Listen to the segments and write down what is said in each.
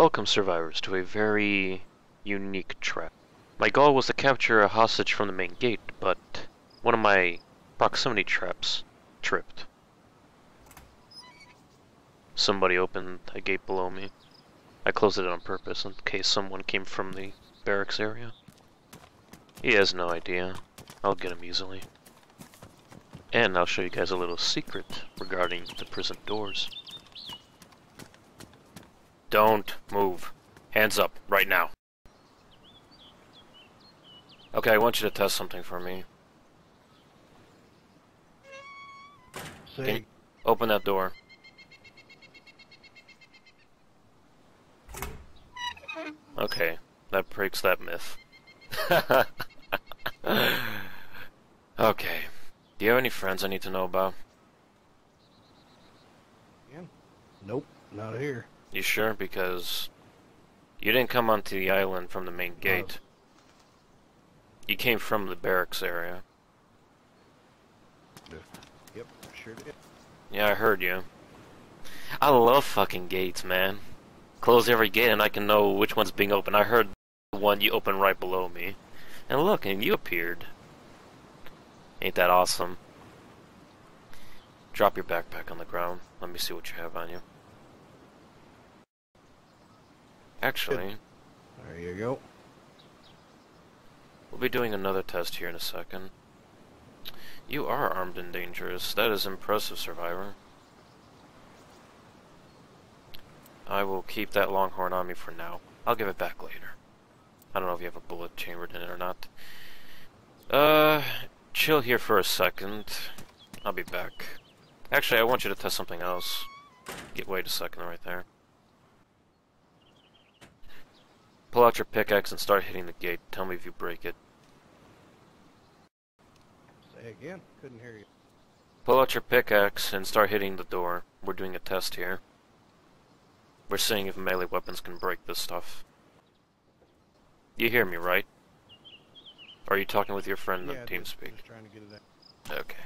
Welcome, survivors, to a very unique trap. My goal was to capture a hostage from the main gate, but one of my proximity traps tripped. Somebody opened a gate below me. I closed it on purpose in case someone came from the barracks area. He has no idea. I'll get him easily. And I'll show you guys a little secret regarding the prison doors. Don't move. Hands up, right now. Okay, I want you to test something for me. Say, Open that door. Okay, that breaks that myth. Okay. Do you have any friends I need to know about? yeah. Nope, not here. You sure? Because you didn't come onto the island from the main gate. You came from the barracks area. Yep, sure did. Yeah, I heard you. I love fucking gates, man. Close every gate and I can know which one's being opened. I heard the one you opened right below me. And look, and you appeared. Ain't that awesome? Drop your backpack on the ground. Let me see what you have on you. Actually, There you go. we'll be doing another test here in a second. You are armed and dangerous. That is impressive, survivor. I will keep that longhorn on me for now. I'll give it back later. I don't know if you have a bullet chambered in it or not. Chill here for a second. I'll be back. Actually, I want you to test something else. Wait a second right there. Pull out your pickaxe and start hitting the gate. Tell me if you break it. Say again. Couldn't hear you. Pull out your pickaxe and start hitting the door. We're doing a test here. We're seeing if melee weapons can break this stuff. You hear me, right? Or are you talking with your friend on TeamSpeak? Just trying to get it out. Okay.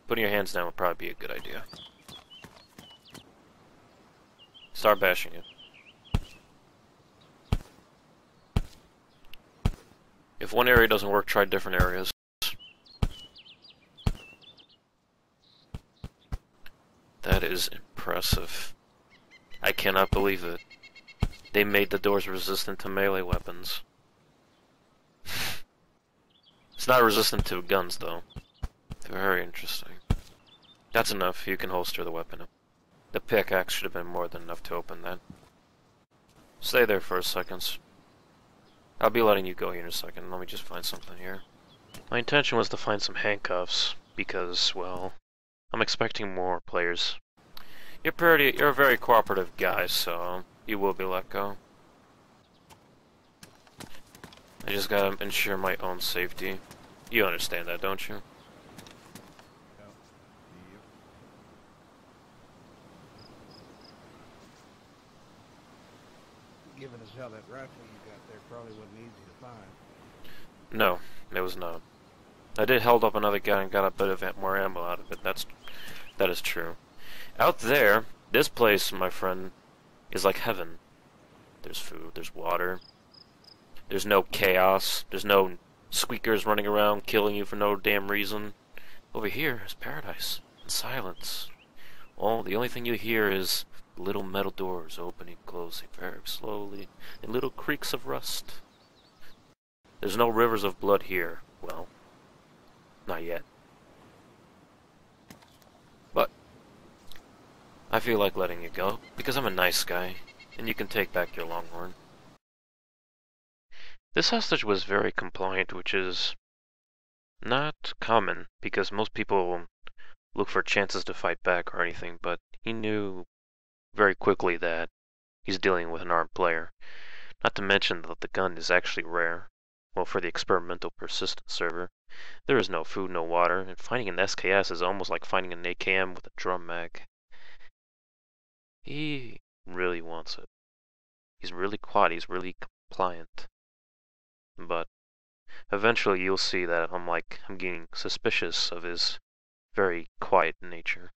Putting your hands down would probably be a good idea. Start bashing it. If one area doesn't work, try different areas. That is impressive. I cannot believe it. They made the doors resistant to melee weapons. It's not resistant to guns, though. Very interesting. That's enough. You can holster the weapon. The pickaxe should have been more than enough to open that. Stay there for a second. I'll be letting you go here in a second. Let me just find something here. My intention was to find some handcuffs, because, well, I'm expecting more players. You're a very cooperative guy, so you will be let go. I just gotta ensure my own safety. You understand that, don't you? Given as how that rifle you got there probably wasn't easy to find. No, it was not. I did held up another guy and got a bit of more ammo out of it. That is true. Out there, this place, my friend, is like heaven. There's food, there's water. There's no chaos. There's no squeakers running around killing you for no damn reason. Over here is paradise and silence. The only thing you hear is little metal doors opening, closing very slowly, and little creaks of rust. There's no rivers of blood here. Well, not yet. But I feel like letting you go, because I'm a nice guy, and you can take back your longhorn. This hostage was very compliant, which is not common, because most people look for chances to fight back or anything, but he knew very quickly that he's dealing with an armed player. Not to mention that the gun is actually rare. Well, for the experimental persistent server, there is no food, no water, and finding an SKS is almost like finding an AKM with a drum mag. He really wants it. He's really quiet, he's really compliant. But eventually you'll see that I'm getting suspicious of his very quiet nature.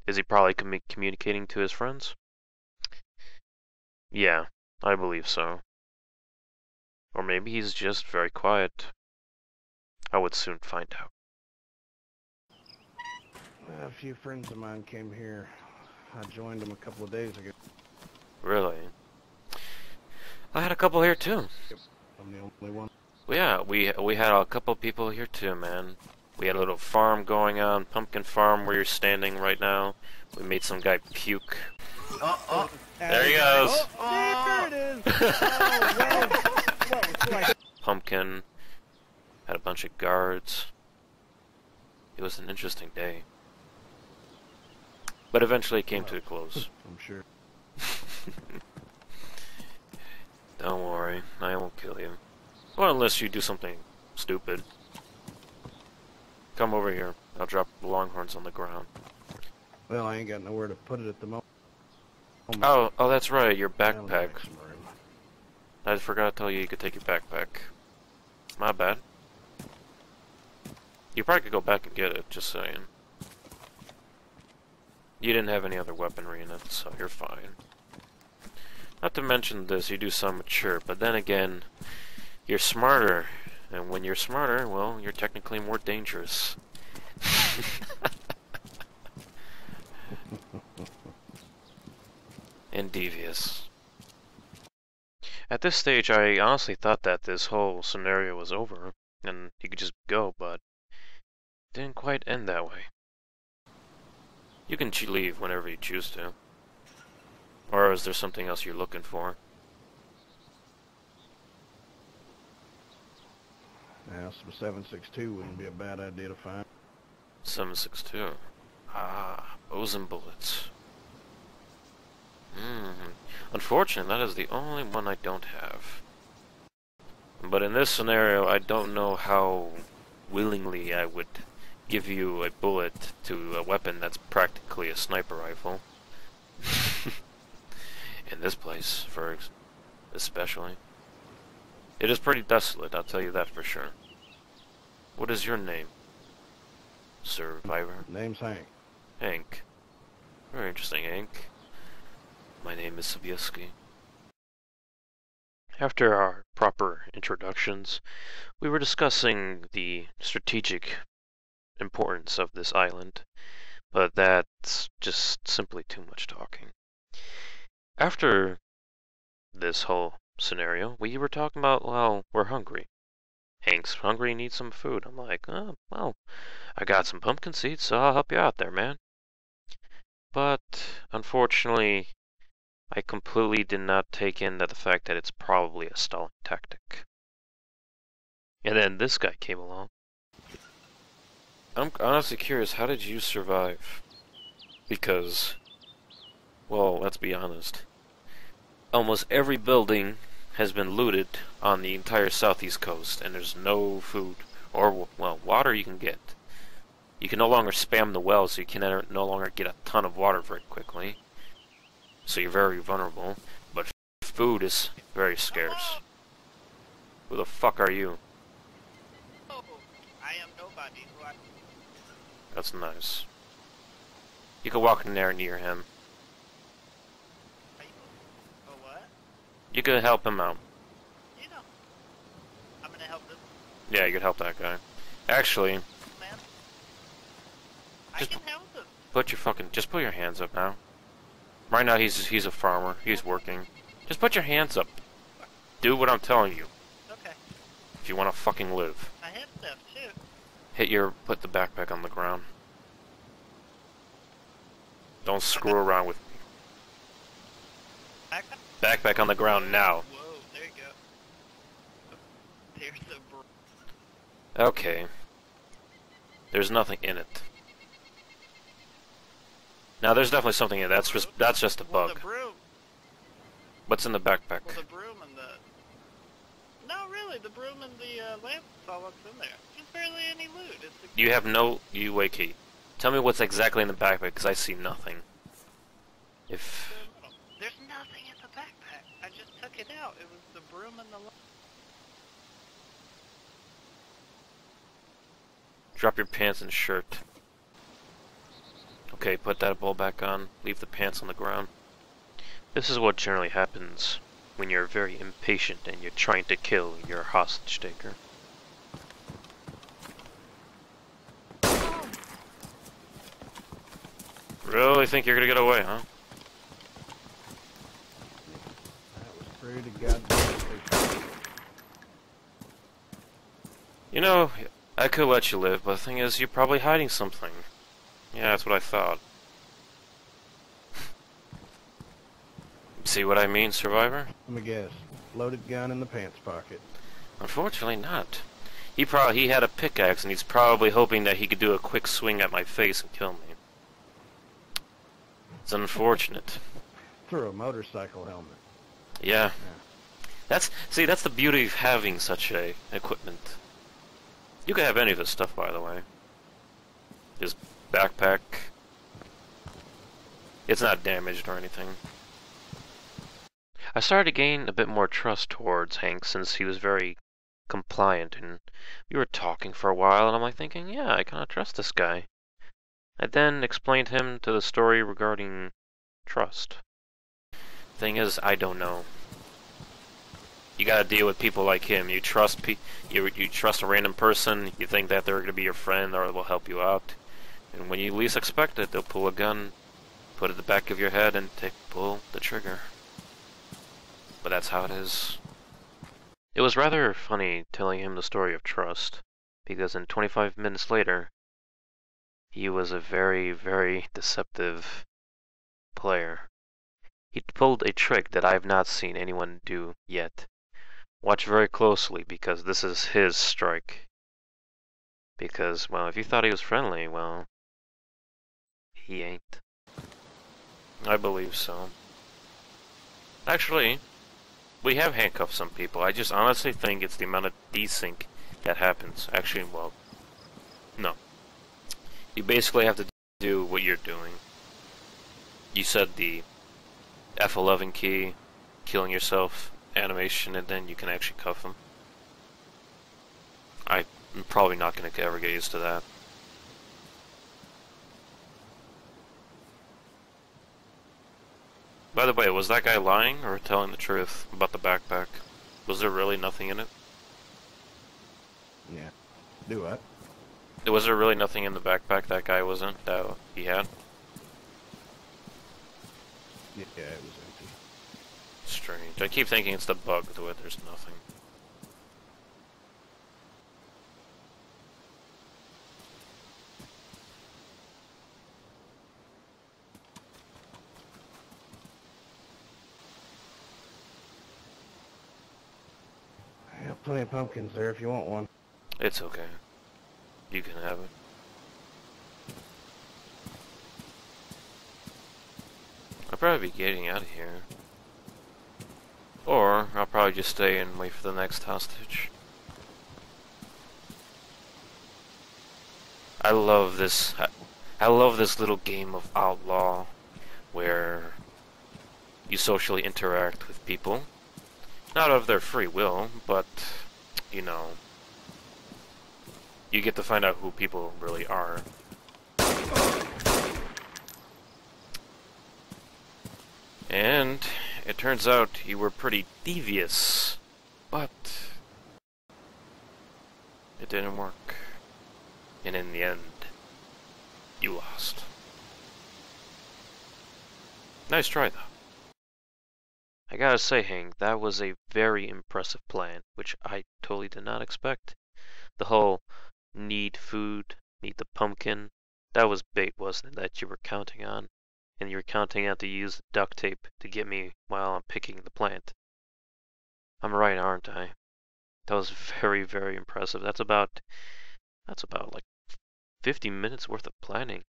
Is he probably communicating to his friends? Yeah, I believe so. Or maybe he's just very quiet. I would soon find out. A few friends of mine came here. I joined them a couple of days ago. Really? I had a couple here too. Yep, I'm the only one. Well, yeah, we had a couple people here too, man. We had a little farm going on, pumpkin farm where you're standing right now. We made some guy puke. There he goes. There it is. Oh, whoa. Whoa, Pumpkin. Had a bunch of guards. It was an interesting day. But eventually it came to a close. I'm sure. Don't worry, I won't kill you. Well, unless you do something stupid. Come over here. I'll drop the longhorns on the ground. Well, I ain't got nowhere to put it at the moment. Oh, that's right, your I'll backpack. make some room. I forgot to tell you could take your backpack. My bad. You probably could go back and get it, just saying. You didn't have any other weaponry in it, so you're fine. Not to mention this, you do sound mature, but then again, you're smarter. And when you're smarter, well, you're technically more dangerous. And devious. At this stage, I honestly thought that this whole scenario was over, and you could just go, but it didn't quite end that way. You can leave whenever you choose to. Or is there something else you're looking for? Now, some 7.62 wouldn't be a bad idea to find. 7.62. Ah, bows and bullets. Unfortunately, that is the only one I don't have. But in this scenario, I don't know how willingly I would give you a bullet to a weapon that's practically a sniper rifle. In this place, especially. It is pretty desolate, I'll tell you that for sure. What is your name? Survivor? Name's Hank. Hank. Very interesting, Hank. My name is Sobieski. After our proper introductions, we were discussing the strategic importance of this island, but that's just simply too much talking. After this whole scenario, we were talking about, well, we're hungry. Hank's hungry, needs some food. I'm like, oh, well, I got some pumpkin seeds, so I'll help you out there, man. But, unfortunately, I completely did not take in the fact that it's probably a stalling tactic. And then this guy came along. I'm honestly curious, how did you survive? Because, well, let's be honest. Almost every building has been looted on the entire southeast coast, and there's no food or, well, water you can get. You can no longer spam the well, so you can no longer get a ton of water very quickly. So you're very vulnerable, but food is very scarce. Who the fuck are you? Oh, I am nobody. That's nice. You can walk in there near him. Oh, what? You can help him out. You know, I'm gonna help this Yeah, you could help that guy. Actually, man. I Just can help him. just put your hands up now. Right now he's a farmer. He's working. Just put your hands up. Do what I'm telling you. Okay. If you want to fucking live. I have stuff too. Put the backpack on the ground. Don't screw around with me. Backpack on the ground now. Whoa, there you go. There's the Okay. There's nothing in it. Now there's definitely something in it. That's just a well, bug. the broom. What's in the backpack? Well, the broom and the. No, really, the broom and the lamp is all what's in there. There's barely any loot. It's the... You have no... wait, Kate. Tell me what's exactly in the backpack, because I see nothing. If... There's nothing in the backpack. I just took it out. It was the broom and the lamp. Drop your pants and shirt. Okay, put that bowl back on. Leave the pants on the ground. This is what generally happens when you're very impatient and you're trying to kill your hostage taker. Really think you're gonna get away, huh? That was pretty goddamn efficient. You know, I could let you live, but the thing is, you're probably hiding something. Yeah, that's what I thought. See what I mean, Survivor? Let me guess. Loaded gun in the pants pocket. Unfortunately not. He had a pickaxe and he's probably hoping that he could do a quick swing at my face and kill me. It's unfortunate. Through a motorcycle helmet. Yeah. That's the beauty of having such a equipment. You could have any of this stuff, by the way. His backpack. It's not damaged or anything. I started to gain a bit more trust towards Hank since he was very compliant and we were talking for a while and I'm like thinking, yeah, I kinda trust this guy. I then explained him to the story regarding trust. Thing is, I don't know. You gotta deal with people like him. You trust you trust a random person, you think that they're gonna be your friend or will help you out. And when you least expect it, they'll pull a gun, put it at the back of your head and pull the trigger. But that's how it is. It was rather funny telling him the story of trust, because in 25 minutes later, he was a very, very deceptive player. He pulled a trick that I have not seen anyone do yet. Watch very closely, because this is his strike. Because, well, if you thought he was friendly, well, he ain't. I believe so. Actually, we have handcuffed some people. I just honestly think it's the amount of desync that happens. Actually, well, no. You basically have to do what you're doing. You said the F11 key, killing yourself, animation, and then you can actually cuff them. I'm probably not going to ever get used to that. By the way, was that guy lying or telling the truth about the backpack? Was there really nothing in it? Yeah. Do what? Was there really nothing in the backpack that guy was in, that he had? Yeah, it was empty. Strange. I keep thinking it's the bug to it, there's nothing. I have plenty of pumpkins there if you want one. It's okay. You can have it. I'll probably be getting out of here. Or, I'll probably just stay and wait for the next hostage. I love this little game of Outlaw, where you socially interact with people. Not of their free will, but, you know, you get to find out who people really are. And it turns out you were pretty devious, but it didn't work. And in the end, you lost. Nice try, though. I gotta say, Hank, that was a very impressive plan, which I totally did not expect. The whole need food, need the pumpkin, that was bait, wasn't it, that you were counting on? And you were counting on to use duct tape to get me while I'm picking the plant. I'm right, aren't I? That was very, very impressive. That's about like 50 minutes worth of planning.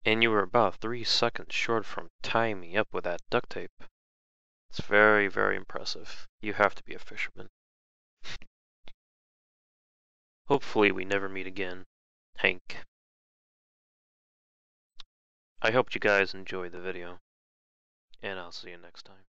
And you were about 3 seconds short from tying me up with that duct tape. It's very, very impressive. You have to be a fisherman. Hopefully we never meet again, Hank. I hope you guys enjoyed the video, and I'll see you next time.